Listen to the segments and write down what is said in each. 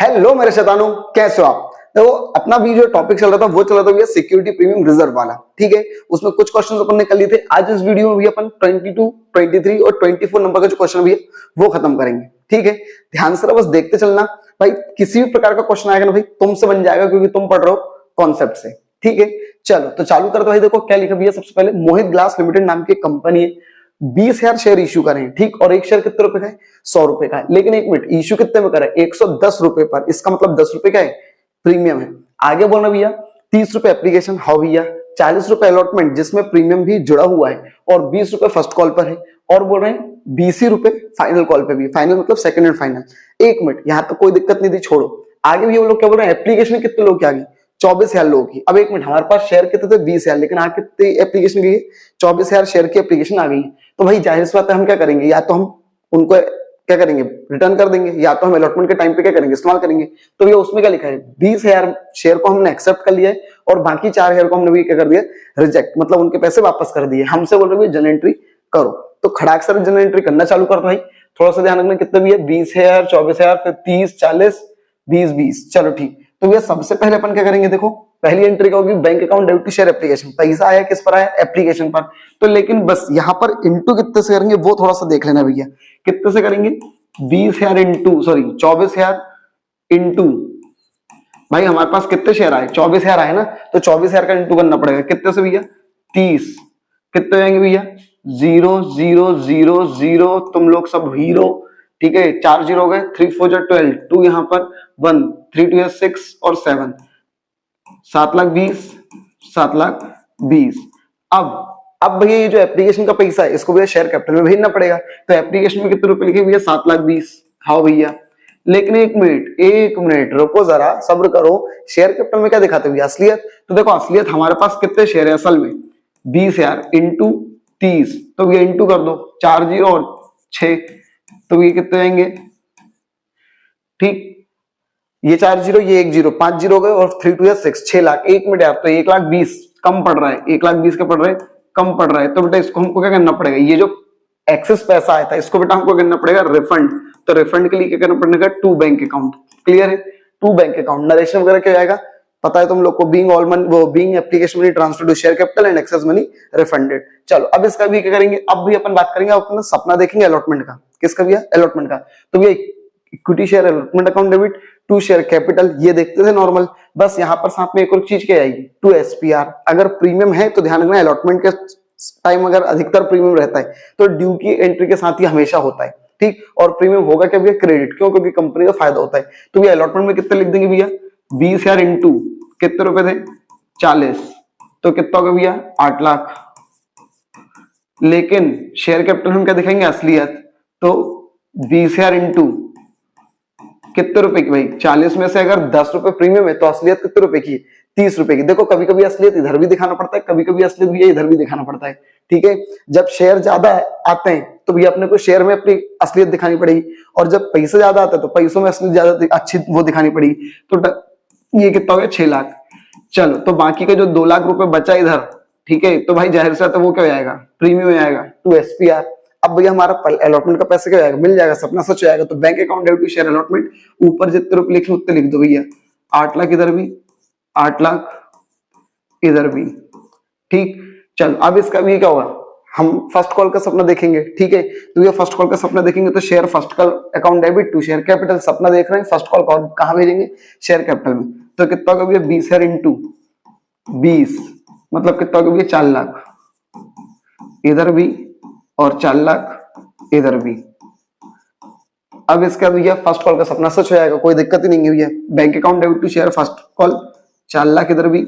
Hello मेरे शैतानों, कैसे हो आप? देखो, अपना भी जो टॉपिक चल रहा था वो चल रहा था भैया सिक्योरिटी प्रीमियम रिजर्व वाला। ठीक है, उसमें कुछ क्वेश्चंस अपन ने कर लिए थे। आज इस वीडियो में भी अपन 22, 23 और 24 नंबर का जो क्वेश्चन भी है वो खत्म करेंगे। ठीक है, ध्यान से बस देखते चलना भाई। किसी भी प्रकार का क्वेश्चन आएगा ना भाई, तुमसे बन जाएगा क्योंकि तुम पढ़ रहे हो कॉन्सेप्ट से। ठीक है, चलो तो चालू करते भाई। देखो क्या लिखा भैया, सबसे पहले मोहित ग्लास लिमिटेड नाम की कंपनी है, 20,000 शेयर इश्यू करें। ठीक, और एक शेयर कितने रुपए का है? 100 रुपए का है। लेकिन एक मिनट, इश्यू कितने में करे? 110 रुपए पर। इसका मतलब 10 रुपए का है प्रीमियम है। आगे बोलना भैया 30 रुपए एप्लीकेशन। हाँ भैया 40 रुपए अलॉटमेंट जिसमें प्रीमियम भी जुड़ा हुआ है, और 20 रुपए फर्स्ट कॉल पर है। और बोल रहे हैं 20 रुपए फाइनल कॉल पे भी। फाइनल मतलब सेकंड एंड फाइनल। एक मिनट, यहां तो कोई दिक्कत नहीं थी, छोड़ो। आगे भी वो लोग क्या बोल रहे हैं, एप्लीकेशन कितने लोग की आ गई? 24,000 लोगों की। अब एक मिनट, हमारे पास शेयर कितने थे? 20,000, लेकिन आगे कितनी एप्लीकेशन गई? 24,000 शेयर की एप्लीकेशन आ गई। तो भाई जाहिर सी बात है, हम क्या करेंगे? या तो हम उनको क्या करेंगे, रिटर्न कर देंगे, या तो हम अलॉटमेंट के टाइम पे क्या करेंगे, इस्तेमाल करेंगे। तो ये उसमें क्या लिखा है, 20,000 शेयर को हमने एक्सेप्ट कर लिया है, और बाकी 4,000 को हमने भी क्या कर दिया, रिजेक्ट, मतलब उनके पैसे वापस कर दिए। हमसे बोल रहे हैं जनरल एंट्री करो, तो खड़ाक से जनरल एंट्री करना चालू कर दो भाई। थोड़ा सा ध्यान रखना, कितने भी है, 20,000, 24,000, फिर 30, 40, 20, 20। चलो ठीक, तो ये सबसे पहले अपन क्या करेंगे, देखो पहली एंट्री क्या होगी, bank account debit to share application. पैसा आया किस पर आया? एप्लीकेशन पर। तो लेकिन बस यहाँ पर इंटू कितने से करेंगे वो थोड़ा सा देख लेना भैया। कितने से करेंगे? 20,000 इंटू 24,000 इंटू, भाई हमारे पास कितने शेयर आए? 24,000 आए ना, तो 24,000 का इंटू करना पड़ेगा। कितने से भैया? 30। कितने जाएंगे भैया? 0 0 0 0, तुम लोग सब हीरो। ठीक है, 4 जीरो हो गए, 3 4 12, 2 यहाँ पर 1, 3 2 6 और 7, 7,20,000, 7,20,000। अब भैया ये जो एप्लीकेशन का पैसा है इसको भैया शेयर कैपिटल में भेजना पड़ेगा। तो एप्लीकेशन में कितने रुपए लिखे भैया? 7,20,000। हाँ भैया, लेकिन एक मिनट रुको, जरा सब्र करो। शेयर कैपिटल में क्या दिखाते भैया? असलियत। तो देखो असलियत हमारे पास कितने शेयर है असल में? 20,000 इंटू 30, तो भैया इंटू कर दो, 4 जीरो और 6, तो ये कितने जाएंगे? ठीक, ये 4 जीरो, ये 1 जीरो, 5 जीरो गए, और 3 2 6, 6 लाख। 1 मिनट यार, तो 1,20,000 कम पड़ रहा है, 1,20,000 का पड़ रहा है, कम पड़ रहा है। तो बेटा इसको हमको क्या करना पड़ेगा, ये जो एक्सेस पैसा आया था इसको बेटा हमको करना पड़ेगा रिफंड। तो रिफंड के लिए क्या करना पड़ेगा? To bank account. क्लियर है? To bank account. नरेशन वगैरह क्या आएगा पता है तुम लोग को, बीइंग ऑल मनी, वो being application money transfer to share capital and excess money refunded. चलो अब इसका भी क्या करेंगे, अब भी अपन बात करेंगे, अपना सपना देखेंगे अलॉटमेंट का। किसका भैया? अलॉटमेंट का। तो भैया equity share allotment account debit to share capital, ये देखते थे नॉर्मल। बस यहाँ पर साथ में एक और चीज क्या आएगी, टू एसपीआर। अगर प्रीमियम है तो ध्यान रखना, अलॉटमेंट के टाइम अगर अधिकतर प्रीमियम रहता है तो ड्यू की एंट्री के साथ ही हमेशा होता है। ठीक, और प्रीमियम होगा क्या भैया? क्रेडिट। क्यों? क्योंकि कंपनी का फायदा होता है। तो भैया अलॉटमेंट में कितने लिख देंगे भैया? 20,000 इंटू कितने रुपए थे? 40, तो कितना होगा भैया? 8 लाख। लेकिन शेयर कैपिटल हम क्या दिखाएंगे? असलियत। तो 20,000 इंटू कितने रुपए की भाई? 40 में से अगर 10 रुपए प्रीमियम है तो असलियत कितने रुपए की? 30 रुपए की। देखो कभी कभी असलियत इधर भी दिखाना पड़ता है, कभी कभी असलियत भी इधर भी दिखाना पड़ता है। ठीक है, जब शेयर ज्यादा आते हैं तो भी अपने को शेयर में अपनी असलियत दिखानी पड़ेगी, और जब पैसे ज्यादा आते हैं तो पैसों में असलियत ज्यादा अच्छी वो दिखानी पड़ेगी। तो ये कितना हो गया? 6 लाख। चलो, तो बाकी का जो 2 लाख रुपए बचा इधर, ठीक है, तो भाई जाहिर सी बात है वो क्या हो जाएगा? प्रीमियम आएगा टू एसपीआर। अब भैया हमारा अलॉटमेंट का पैसा क्या आएगा? मिल जाएगा, सपना सच हो जाएगा। तो bank account debit to share allotment, ऊपर जितने रुपए लिखे उतने लिख दो भैया। 8 लाख इधर भी, 8 लाख इधर भी। ठीक, चल अब इसका भी क्या होगा, हम फर्स्ट कॉल का सपना देखेंगे। ठीक है, तो ये फर्स्ट कॉल का सपना देखेंगे तो share first call account debit to share capital, सपना देख रहे हैं, फर्स्ट कॉल कहां भेजेंगे? शेयर कैपिटल में। तो कितना होगा भैया? 20,000 इंटू 20, मतलब कितना होगा भैया? 4 लाख इधर भी, और 4 लाख इधर भी। अब इसका भैया फर्स्ट कॉल का सपना सच हो जाएगा, कोई दिक्कत ही नहीं है भैया। Bank account debit to share first call, 4 lakh इधर भी,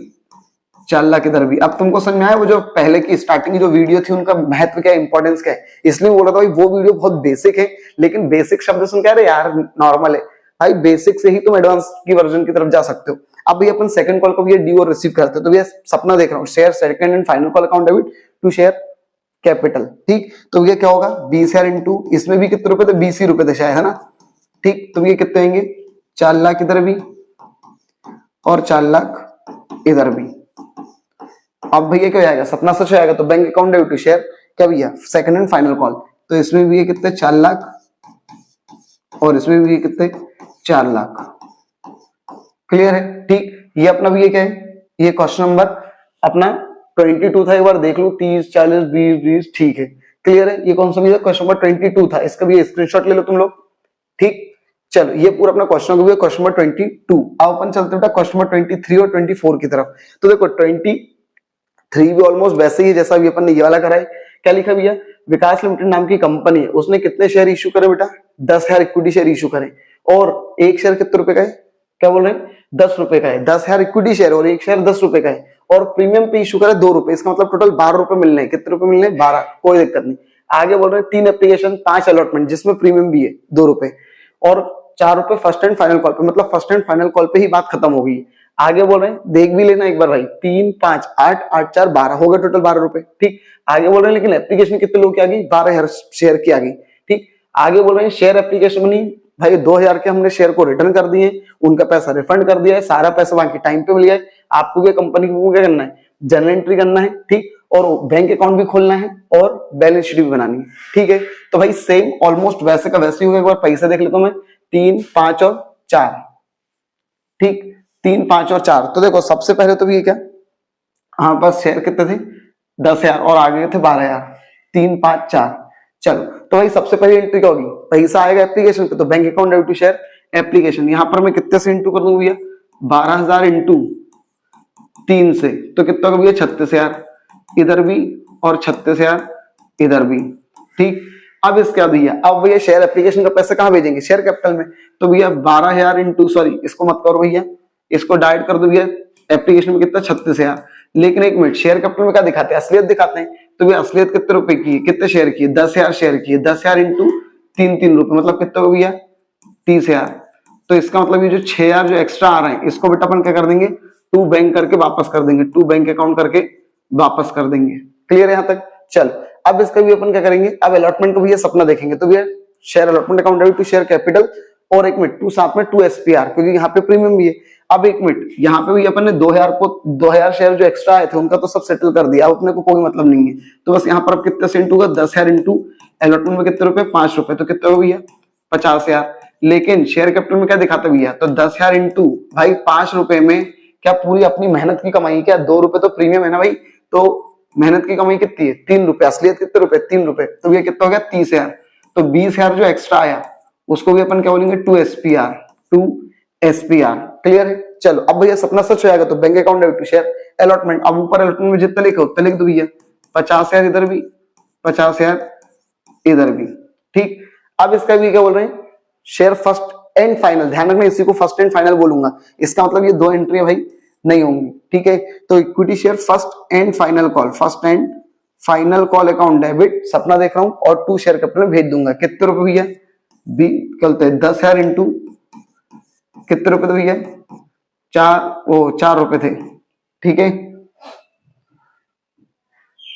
4 लाख इधर भी। अब तुमको समझ में आया वो जो पहले की स्टार्टिंग की जो वीडियो थी उनका महत्व क्या, इंपॉर्टेंस क्या है? इसलिए बोल रहा था भाई वो वीडियो बहुत बेसिक है, लेकिन बेसिक शब्द सुन के अरे यार नॉर्मल है भाई, बेसिक से ही तुम एडवांस की वर्जन की तरफ जा सकते हो। अब भैया अपन सेकंड कॉल को भी डी और रिसीव करते हैं, तो भैया सपना देख रहा हूँ, share second and final call account debit to share capital. ठीक, तो ये क्या होगा? 20,000 इंटू, इसमें भी कितने रुपए थे? 20 ही रुपए थे शायद, है ना? ठीक, तो ये कितने आएंगे? 4 लाख इधर भी, और 4 लाख इधर भी। अब भैया क्या आएगा? सपना सच आएगा। तो bank account debit to share क्या भैया? सेकंड एंड फाइनल कॉल, तो इसमें भी कितने? 4 लाख और इसमें भी कितने 4 लाख। क्लियर है? ठीक, ये अपना भी ये क्या है, ये क्वेश्चन नंबर अपना 22 था। एक बार देख लो, 30 40 20 20, ठीक है। क्लियर है? ये कौन सा भी क्वेश्चन नंबर 22 था, इसका भी स्क्रीनशॉट ले लो तुम लोग। ठीक, चलो ये पूरा अपना क्वेश्चन हो गया क्वेश्चन नंबर 22। अब अपन चलते हैं क्वेश्चन नंबर 23 और 24 की तरफ। तो देखो 23 भी ऑलमोस्ट वैसे ही जैसा भी अपन ने ये वाला करा है। क्या लिखा भैया, विकास लिमिटेड नाम की कंपनी है, उसने कितने शेयर इश्यू करे बेटा, 10,000 इक्विटी शेयर इश्यू करे। और एक शेयर कितने रुपए का है, क्या बोल रहे हैं, 10 रुपए का है। 10,000 इक्विटी शेयर और एक शेयर 10 रुपए का है, और प्रीमियम पे इशू करे 2 रुपए। इसका मतलब टोटल 12 रुपए मिलने हैं। कितने रुपए मिलने हैं, 12, कोई दिक्कत नहीं। आगे बोल रहे हैं 3 एप्लीकेशन 5 अलॉटमेंट जिसमें प्रीमियम भी है 2 रुपए, और 4 रुपए फर्स्ट एंड फाइनल कॉल पे, मतलब फर्स्ट एंड फाइनल कॉल पे ही बात खत्म हो गई। आगे बोल रहे हैं, देख भी लेना एक बार भाई, 3 5 8 8 4 12 हो गए टोटल 12 रुपए। ठीक, आगे बोल रहे हैं लेकिन एप्लीकेशन कितने लोग की आ गई, 12,000 शेयर की आ गई। ठीक, आगे बोल रहे हैं शेयर एप्लीकेशन बनी भाई, 2,000 के हमने शेयर को रिटर्न कर दिए, उनका पैसा रिफंड कर दिया है, सारा पैसा बाकी टाइम पे मिल गया है। आपको भी कंपनी को क्या करना है, जर्नल एंट्री करना है। ठीक, और बैंक अकाउंट भी खोलना है और बैलेंस शीट भी बनानी है। ठीक है, तो भाई सेम ऑलमोस्ट वैसे का वैसे ही होगा। एक बार पैसे देख लेता हूं मैं, 3 5 और 4। ठीक, 3 5 और 4। तो देखो सबसे पहले तो ये क्या, हमारे पास शेयर कितने थे, 10,000 और आगे थे 12,000, 3 5 4। चलो, तो भाई सबसे पहले एंट्री क्या होगी, पैसा आएगा एप्लीकेशन पे, तो bank account debit to share application. यहां पर मैं कितने से इंटू कर दूंगा भैया, 12,000 इंटू 3 से, तो कितना होगा भैया 36,000 इधर भी, और 36,000 इधर भी। ठीक, अब इसके बाद भैया, अब भैया शेयर एप्लीकेशन का पैसा कहां भेजेंगे, शेयर कैपिटल में। तो भैया 12,000 इंटू, सॉरी इसको मत करो भैया, इसको डाइट कर दो भैया, एप्लीकेशन में कितना 36,000। लेकिन एक मिनट, शेयर कैपिटल में क्या दिखाते हैं, असलियत दिखाते हैं। तो भैया असलियत कितने रुपए की है, कितने शेयर की है, 10,000 शेयर की है। 10,000 इंटू 3 रुपए, मतलब कितना होगा भैया 30,000। तो इसका मतलब ये जो 6,000 जो एक्स्ट्रा आ रहे हैं, इसको बेटा अपन क्या कर देंगे, टू बैंक करके वापस कर देंगे, टू बैंक अकाउंट करके वापस कर देंगे। क्लियर है यहाँ तक? चल, अब इसका भी अपन क्या करेंगे, अब अलॉटमेंट को भैया सपना देखेंगे। तो भैया share allotment account debit to share capital, और एक मिनट टू साथ में 2 SPR, क्योंकि यहाँ पे प्रीमियम भी है। अब एक मिनट, यहाँ पे भी अपन ने 2,000 को 2,000 शेयर जो एक्स्ट्रा आए थे उनका तो सब सेटल कर दिया, अब अपने को कोई मतलब नहीं है। तो बस यहाँ पर अब कितने से इंटू होगा, 10,000 इंटू अलॉटमेंट में कितने रुपए, 5 रुपए, तो कितने हो भैया 50,000। लेकिन शेयर कैपिटल में क्या दिखाता भैया, तो 10,000 इंटू भाई 5 रुपए में क्या पूरी अपनी मेहनत की कमाई, क्या 2 रुपए तो प्रीमियम है ना भाई, तो मेहनत की कमाई कितनी है, 3 रुपए, असलियत कितने रुपए, 3 रुपए। तो ये कितना हो गया 30,000। तो 20,000 जो एक्स्ट्रा आया उसको भी अपन क्या बोलेंगे, 2 SPR, 2 SPR। क्लियर है? चलो, अब भैया सपना सच हो जाएगा, तो bank account debit to share allotment. अब ऊपर अलॉटमेंट में जितना लिखे उतना लिख दो भैया, 50,000 इधर भी, 50,000 इधर भी। ठीक, अब इसका भी क्या बोल रहे हैं, शेयर फर्स्ट एंड फाइनल। ध्यान रखना, इसी को फर्स्ट एंड फाइनल बोलूंगा, इसका मतलब ये 2 एंट्री भाई नहीं होंगी। ठीक है, तो equity share first and final call, first and final call account debit सपना देख रहा हूं, और 2 शेयर कैपिटल में भेज दूंगा। कितने रुपए भैया, चलते हैं 10,000 इंटू कितने रुपए थे भैया, 4 रुपए थे। ठीक है,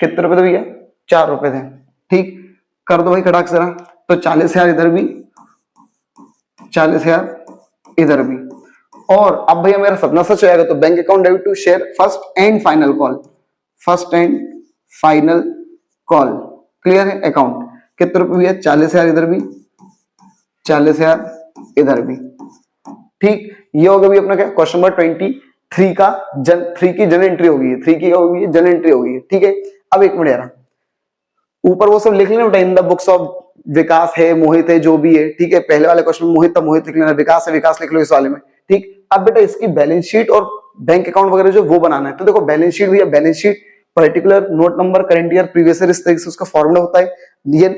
कितने रुपए थे भैया, 4 रुपए थे। ठीक, कर दो भाई खटाक से, तो 40,000 इधर भी, 40,000 इधर भी। और अब भैया मेरा सपना सच हो जाएगा, तो bank account debit to share first and final call, first and final call. Clear है? अकाउंट कितने रुपए भैया, 40,000 इधर भी, 40,000 इधर भी। ठीक, ये होगा भी अपना क्या, क्वेश्चन नंबर 23 का 3 की जन एंट्री होगी, 3 की होगी जन एंट्री होगी। ठीक है, अब एक मिनट यार, ऊपर वो सब लिख लेना बेटा, इन द बुक्स ऑफ विकास है, मोहित है, जो भी है। ठीक है, पहले वाले क्वेश्चन में मोहित था, मोहित लिख लेना, विकास है, विकास लिख लो इस वाले में। ठीक, अब बेटा इसकी बैलेंस शीट और बैंक अकाउंट वगैरह जो वो बनाना है। तो देखो बैलेंस शीट भैया, balance sheet particular note number current year previous year, इस तरीके से उसका फॉर्मूला होता है। ये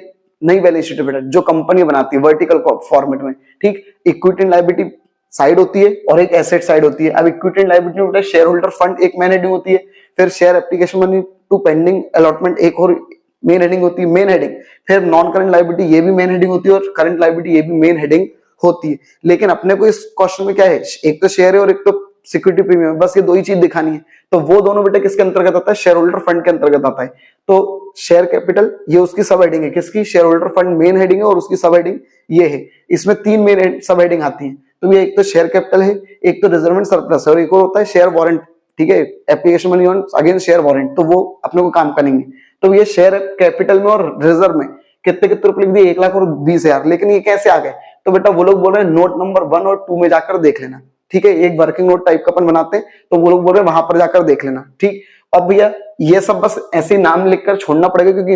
नई बैलेंस शीट है बेटा, जो कंपनी बनाती है वर्टिकल फॉर्मेट में। ठीक, इक्विटी एंड लायबिलिटी साइड होती है और एक एसेट साइड होती है। अब इक्विटी एंड लायबिलिटी में बेटा शेयर होल्डर फंड एक मेन हेडिंग होती है, फिर share application money to pending allotment एक और मेन हेडिंग होती है, मेन हेडिंग। फिर नॉन करंट लायबिलिटी ये भी मेन हेडिंग होती है, और करंट लायबिलिटी ये भी मेन हेडिंग होती है। लेकिन अपने को इस क्वेश्चन में क्या है, एक तो शेयर है और एक तो सिक्योरिटी प्रीमियम, बस ये 2 ही चीज दिखानी है। तो वो दोनों बेटा किसके अंतर्गत आता है, शेयर होल्डर फंड के अंतर्गत आता है। तो शेयर कैपिटल ये उसकी सब हेडिंग है, किसकी, share holder fund main heading है, और उसकी सब हेडिंग ये है। इसमें 3 मेन सब हेडिंग आती है। तो ये एक तो शेयर कैपिटल है, एक तो रिजर्व एंड सरप्लस है, और एक और होता है शेयर वारंट। ठीक है, application money on against share warrant, तो वो अपने को काम करेंगे। तो ये शेयर कैपिटल में और रिजर्व में कितने कितने रुपए लिख दिए, 1,20,000। लेकिन ये कैसे आ गए, तो बेटा वो लोग बोल रहे हैं नोट नंबर 1 और 2 में जाकर देख लेना, ठीक है। एक वर्किंग नोट टाइप का अपन बनाते हैं, तो वो लोग बोल रहे हैं वहां पर जाकर देख लेना, ठीक। अब भैया ये सब बस ऐसे नाम लिखकर छोड़ना पड़ेगा, क्योंकि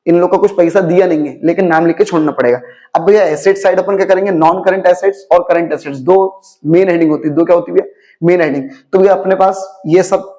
इन लोग का कुछ पैसा दिया नहीं है, लेकिन नाम लिख के छोड़ना पड़ेगा। अब भैया एसेट साइड अपन क्या करेंगे, नॉन करंट एसेट्स और करंट एसेट्स, दो मेन हेडिंग होती है। दो क्या होती है भैया, मेन हेडिंग। तो भैया अपने पास ये सब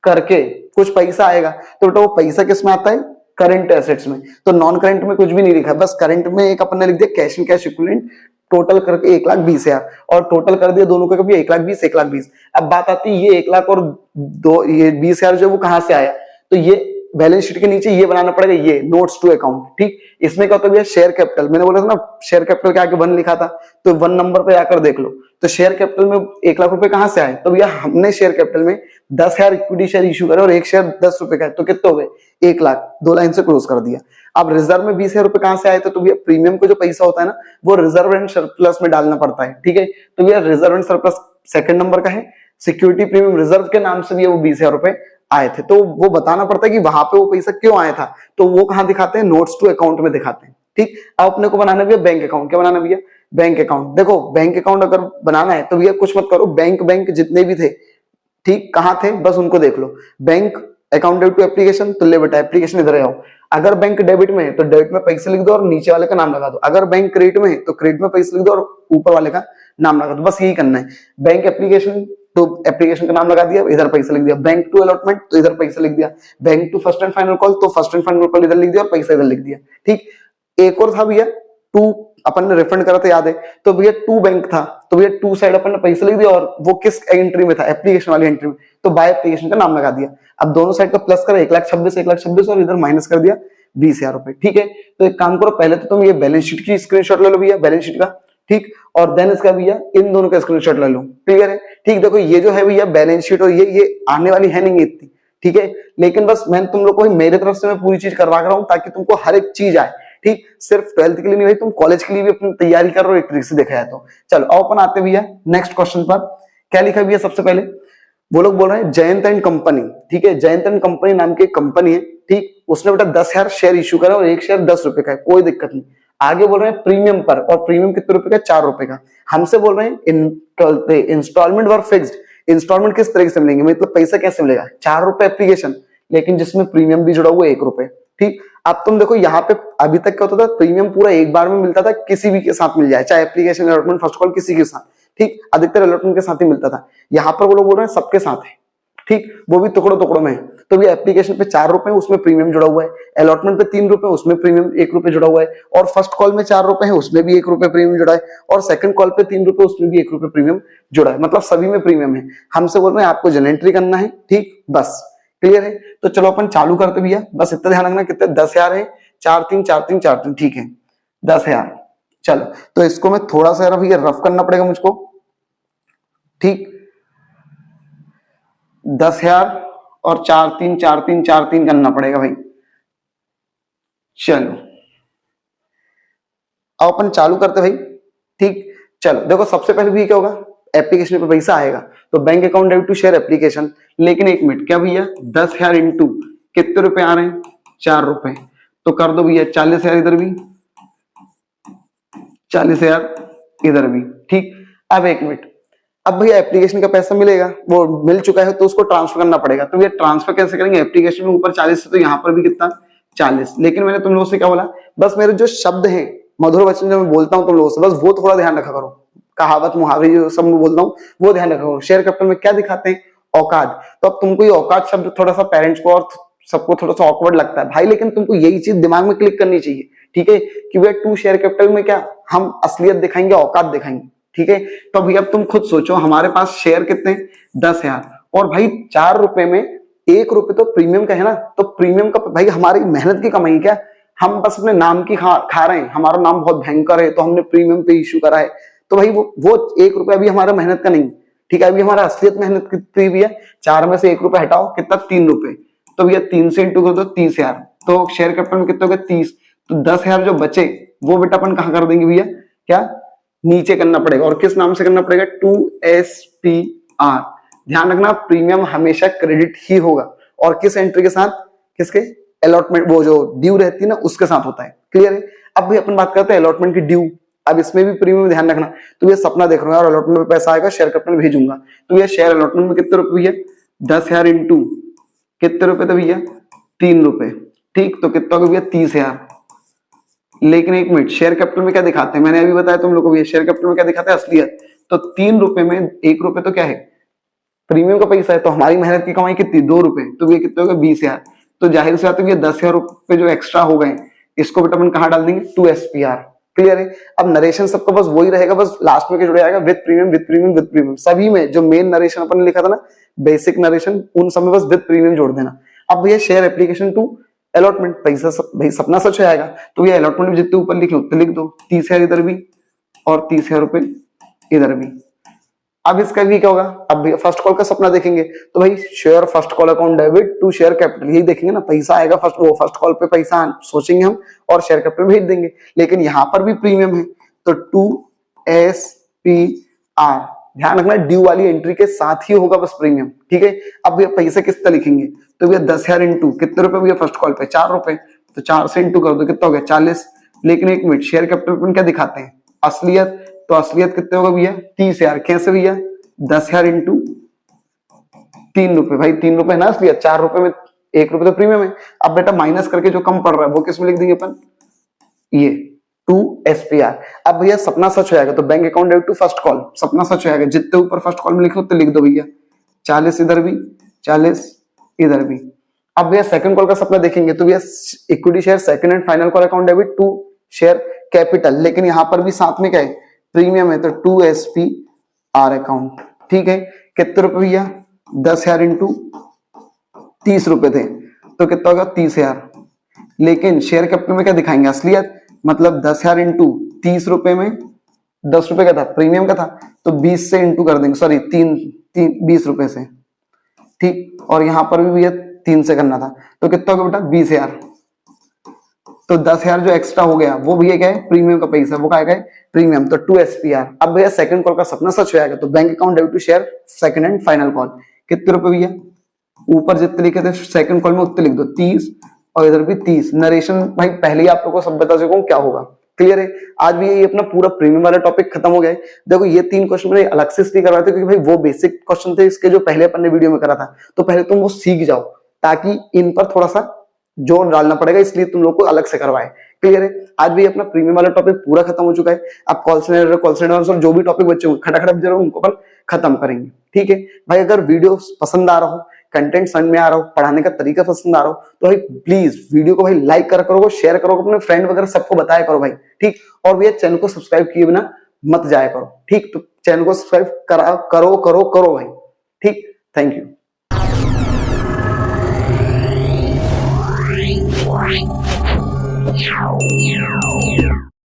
करके कुछ पैसा आएगा, तो बेटा वो पैसा किस में आता है, करंट एसेट्स में। तो नॉन करंट में कुछ भी नहीं लिखा, बस करंट में एक अपन ने लिख दिया cash and cash equivalent, total करके 1,20,000, और टोटल कर दिया दोनों का भी 1,20,000 1,20,000। अब बात आती है ये 1 लाख और ये 20,000 जो वो कहां से आया, तो ये बैलेंस शीट के नीचे ये बनाना पड़ेगा, ये नोट्स टू अकाउंट, ठीक। इसमें क्या होता है शेयर कैपिटल, मैंने बोला था ना शेयर कैपिटल के आगे 1 लिखा था, तो 1 नंबर पे आकर देख लो। तो शेयर कैपिटल में 1 लाख रुपए कहां से आए, तो भैया हमने शेयर कैपिटल में 10,000 इक्विटी शेयर इशू करे और एक शेयर 10 रुपए का है, तो कितने हो गए 1 लाख, 2 लाइन से क्लोज कर दिया। अब रिजर्व में 20,000 रुपए कहां से आए, तो भैया प्रीमियम को जो पैसा होता है ना, वो रिजर्व एंड सरप्लस में डालना पड़ता है, ठीक है। तो भैया reserve and surplus second number का है, सिक्योरिटी प्रीमियम रिजर्व के नाम से भी वो 20,000 रुपए आए थे, तो वो बताना पड़ता है कि वहां पे वो पैसा क्यों आया था, तो वो कहां दिखाते हैं, नोट्स टू अकाउंट में दिखाते हैं, ठीक। अब अपने को बनाना भैया बैंक अकाउंट, क्या बनाना भैया, बैंक अकाउंट। देखो बैंक अकाउंट अगर बनाना है तो भैया कुछ मत करो, बैंक जितने भी थे, ठीक, कहां थे बस उनको देख लो। Bank account debit to application, तो ले बेटा एप्लीकेशन इधर आओ। अगर बैंक डेबिट में है तो डेबिट में पैसे लिख दो और नीचे वाले का नाम लगा दो। अगर बैंक क्रेडिट में है तो क्रेडिट में पैसे लिख दो और ऊपर वाले का नाम लगा दो, बस यही करना है। बैंक एप्लीकेशन तो एप्लीकेशन का नाम लगा दिया, इधर पैसा लिख दिया। बैंक टू अलॉटमेंट तो इधर पैसा लिख दिया। Bank to first and final call तो फर्स्ट एंड फाइनल कॉल इधर लिख दिया और पैसा इधर लिख दिया, ठीक। एक और था भैया टू, अपन ने रिफंड करा था याद है, तो भैया टू बैंक था, तो भैया टू साइड अपन ने पैसा लिख दिया और वो किस एंट्री में था, एप्लीकेशन वाली एंट्री में, तो बाय एप्लीकेशन का नाम लगा दिया। अब दोनों साइड का प्लस करा 1,26,000 और इधर माइनस कर दिया 20,000 रुपए, ठीक है। तो एक काम करो, पहले तो तुम ये बैलेंस शीट की स्क्रीनशॉट ले लो भैया, बैलेंस शीट का, ठीक, और देन इसका भैया इन दोनों का स्क्रीनशॉट ले लो, क्लियर है, ठीक। देखो ये जो है भैया बैलेंस शीट और ये आने वाली है नहीं इतनी, ठीक है, लेकिन बस मैं तुम लोग को मेरे तरफ से मैं पूरी चीज करवा रहा हूं ताकि तुमको हर एक चीज आए, ठीक। सिर्फ 12th के लिए नहीं भाई, तुम कॉलेज के लिए भी अपनी तैयारी कर रहे हो एक तरीके से देखा जाए तो। चलो अब अपन आते भैया नेक्स्ट क्वेश्चन पर। क्या लिखा भैया सबसे पहले, वो लोग बोल रहे हैं जयंत एंड कंपनी, ठीक है, जयंत एंड कंपनी नाम की कंपनी है, ठीक। उसने बेटा 10,000 शेयर इशू करा और एक शेयर 10 रुपए का है, कोई दिक्कत नहीं। आगे बोल रहे हैं प्रीमियम पर, और प्रीमियम कितने रुपए का, 4 रुपए का। हमसे बोल रहे हैं इंस्टॉलमेंट वर फिक्स्ड, इंस्टॉलमेंट किस तरीके से मिलेंगे, मतलब पैसा कैसे मिलेगा, 4 रुपए एप्लीकेशन, लेकिन जिसमें प्रीमियम भी जुड़ा हुआ 1 रुपए, ठीक। अब तुम देखो यहाँ पे अभी तक क्या होता था, प्रीमियम पूरा एक बार में मिलता था, किसी भी के साथ मिल जाए, चाहे एप्लीकेशन अलॉटमेंट फर्स्ट कॉल किसी के साथ, ठीक, अधिकतर अलॉटमेंट के साथ ही मिलता था। यहाँ पर वो लोग बोल रहे हैं सबके साथ है, ठीक, वो भी टुकड़ों टुकड़ों में है। तो भी एप्लीकेशन पे 4 रुपए उसमें प्रीमियम जुड़ा हुआ है, अलॉटमेंट पे 3 रुपए उसमें प्रीमियम 1 रुपए जुड़ा हुआ है, और फर्स्ट कॉल में 4 रुपए है उसमें भी 1 रुपए प्रीमियम जुड़ा है, और सेकंड कॉल पे 3 रुपए उसमें भी 1 रुपए प्रीमियम जुड़ा है, मतलब सभी में प्रीमियम है। हमसे बोल रहे हैं आपको जनरल एंट्री करना है, ठीक, बस क्लियर है। तो चलो अपन चालू करते भैया, बस इतना ध्यान रखना कितने 10,000 है, 4,3,4,3,4,3, ठीक है 10,000। चलो तो इसको मैं थोड़ा सा भैया रफ करना पड़ेगा मुझको, ठीक, 10,000 और 4,3,4,3,4,3 करना पड़ेगा भाई। चलो अब अपन चालू करते भाई, ठीक। चलो देखो सबसे पहले भी क्या होगा, एप्लीकेशन पे पैसा आएगा तो bank account debit to share application, लेकिन एक मिनट क्या भैया 10,000 इंटू कितने रुपए आ रहे हैं, 4 रुपए, तो कर दो भैया 40,000 इधर भी, 40,000 इधर भी, ठीक। अब एक मिनट, अब भैया एप्लीकेशन का पैसा मिलेगा, वो मिल चुका है तो उसको ट्रांसफर करना पड़ेगा, तो भैया ट्रांसफर कैसे करेंगे, एप्लीकेशन में ऊपर 40 तो यहाँ पर भी कितना 40, लेकिन मैंने तुम लोगों से क्या बोला, बस मेरे जो शब्द है मधुर वचन जो मैं बोलता हूँ तुम लोगों से, बस वो थोड़ा ध्यान रखा करो, कहावत मुहावरे जो सब मैं बोलता हूँ वो ध्यान रखा करो। शेयर कैपिटल में क्या दिखाते हैं, औकात, तो अब तुमको ये औकात शब्द थोड़ा सा पेरेंट्स को और सबको थोड़ा सा ऑकवर्ड लगता है भाई, लेकिन तुमको यही चीज दिमाग में क्लिक करनी चाहिए, ठीक है, कि भैया टू शेयर कैपिटल में क्या हम असलियत दिखाएंगे, औकात दिखाएंगे, ठीक है। तो भैया अब तुम खुद सोचो, हमारे पास शेयर कितने 10,000, और भाई 4 रुपए में 1 रुपए तो प्रीमियम का है ना, तो प्रीमियम का भाई हमारी मेहनत की कमाई क्या, हम बस अपने नाम की खा रहे हैं, हमारा नाम बहुत भयंकर है तो हमने प्रीमियम पे इश्यू करा है, तो भाई वो 1 रुपया भी हमारा मेहनत का नहीं, ठीक है। अभी हमारा असलियत मेहनत कितनी भी है, 4 में से 1 रुपया हटाओ कितना 3 रुपए, तो भैया 3 से इंटू कर दो 30,000, तो शेयर कैपिटल में कितने हो गए 30, तो 10,000 जो बचे वो बेटा अपन कहां कर देंगे भैया, क्या नीचे करना पड़ेगा, और किस नाम से करना पड़ेगा 2SPR। ध्यान रखना प्रीमियम हमेशा क्रेडिट ही होगा, और किस एंट्री के साथ, किसके अलॉटमेंट, वो जो ड्यू रहती है ना उसके साथ होता है, क्लियर है। अब भी अपन बात करते हैं अलॉटमेंट की ड्यू, अब इसमें भी प्रीमियम ध्यान रखना। तो ये सपना देख रहा हूँ यार अलॉटमेंट में पैसा आएगा शेयर कैपिटल भेजूंगा, तो ये शेयर अलॉटमेंट में कितने रुपए भैया 10,000 इंटू कितने रुपए थे भैया 3 रुपए, ठीक तो कितना हो गया भैया 30,000। लेकिन एक मिनट शेयर कैपिटल में क्या दिखाते हैं, मैंने अभी बताया तुम लोग को भैया शेयर कैपिटल में क्या दिखाते हैं असलियत। तो 3 रुपए में 1 रुपए तो क्या है प्रीमियम का पैसा है, तो हमारी मेहनत की कमाई कितनी 2 रुपए, तो ये कितने हो गए 20,000। तो जाहिर सी बात है ये 10,000 रुपए जो एक्स्ट्रा हो गए इसको बेटा अपन कहाँ डाल देंगे 2 SPR। क्लियर है। अब नरेशन सबका बस वही रहेगा, बस लास्ट में क्या जुड़ जाएगा with premium with premium with premium. सभी में जो मेन नरेशन अपन ने लिखा था ना बेसिक नरेशन उन सब में बस विद प्रीमियम जोड़ देना। अब भैया शेयर एप्लीकेशन टू अलॉटमेंट पैसा भाई सपना सच हो जाएगा, तो ये अलॉटमेंट में जितने ऊपर लिखे उतने लिख दो 30,000 इधर भी और 30,000 रुपए इधर भी। अब इसका भी क्या होगा, अब भैया फर्स्ट कॉल का सपना देखेंगे तो भाई share first call account debit to share capital यही देखेंगे ना, पैसा आएगा फर्स्ट कॉल पे पैसा सोचेंगे हम और शेयर कैपिटल भेज देंगे। लेकिन यहाँ पर भी प्रीमियम है तो 2 SPR ध्यान रखना ड्यू वाली एंट्री के साथ ही होगा बस प्रीमियम, ठीक है। अब भैया पैसे किस तरह लिखेंगे, तो भैया 10,000 इंटू कितने रुपए भैया फर्स्ट कॉल पे 4 रुपए, तो 4 से इंटू कर दो कितना हो गया 40। लेकिन एक मिनट शेयर कैपिटल पर क्या दिखाते हैं असलियत, तो असलियत कितने होगा भैया 30,000। कैसे भैया 10,000 इंटू 3 रुपए, भाई 3 रुपए ना असलियत, 4 रुपए में 1 रुपए तो प्रीमियम है। अब बेटा माइनस करके जो कम पड़ रहा है वो किस में लिख देंगे अपन ये 2 SPR। अब भैया सपना सच हो जाएगा तो bank account debit to first call सपना सच हो जाएगा, जितने ऊपर फर्स्ट कॉल में लिखो उतने लिख दो भैया 40 इधर भी 40 इधर भी। अब भैया सेकंड कॉल का सपना देखेंगे तो भैया equity share second and final call account debit to share capital, लेकिन यहां पर भी साथ में क्या है प्रीमियम है तो 2 SPR अकाउंट, ठीक है। कितने रुपए भैया 10,000 इंटू 30 रुपए थे तो कितना होगा 30,000। लेकिन शेयर कैपिटल में क्या दिखाएंगे असलियत, मतलब 10,000 इंटू 30 रुपए में 10 रुपए का था प्रीमियम का था तो 20 से इंटू कर देंगे, सॉरी 20 रुपए से, ठीक। और यहां पर भी भैया 3 से करना था तो कितना होगा बेटा 20,000। तो 10,000 जो एक्स्ट्रा हो गया वो भैया क्या है प्रीमियम का पैसा, वो क्या है प्रीमियम, तो 2 SPR। अब भैया सेकंड कॉल का सपना सच हो जाएगा तो bank account debit to share second and final call कितने रुपए भैया ऊपर जितने लिखे थे सेकंड कॉल में उतने लिख दो 30 और इधर भी 30। नरेशन भाई पहले ही आप लोगों को सब बता चुका हूं क्या होगा, क्लियर है। आज भी ये अपना पूरा प्रीमियम वाला टॉपिक खत्म हो गया है। देखो ये 3 क्वेश्चन मैंने अलग से इसलिए करवाए थे क्योंकि भाई वो बेसिक क्वेश्चन थे इसके जो पहले अपन ने वीडियो में करा था, तो पहले तुम वो सीख जाओ ताकि इन पर थोड़ा सा जोर डालना पड़ेगा, इसलिए तुम लोग को अलग से करवाए, क्लियर है। आज भी अपना प्रीमियम वाला टॉपिक पूरा खत्म हो चुका है। अब कॉल सेंटर आंसर जो भी टॉपिक बचे होंगे खटाखट जरूर उनको अपन खत्म करेंगे, ठीक है भाई। अगर वीडियो पसंद आ रहा हो, कंटेंट समझ में आ रहा हो, पढ़ाने का तरीका पसंद आ रहा हो तो भाई प्लीज वीडियो को भाई लाइक करा करो, शेयर करो, अपने फ्रेंड वगैरह सबको बताया करो भाई, ठीक। और भैया चैनल को सब्सक्राइब किए बिना मत जाया करो, ठीक। तो चैनल को सब्सक्राइब करो करो करो भाई, ठीक। Thank you. Wow.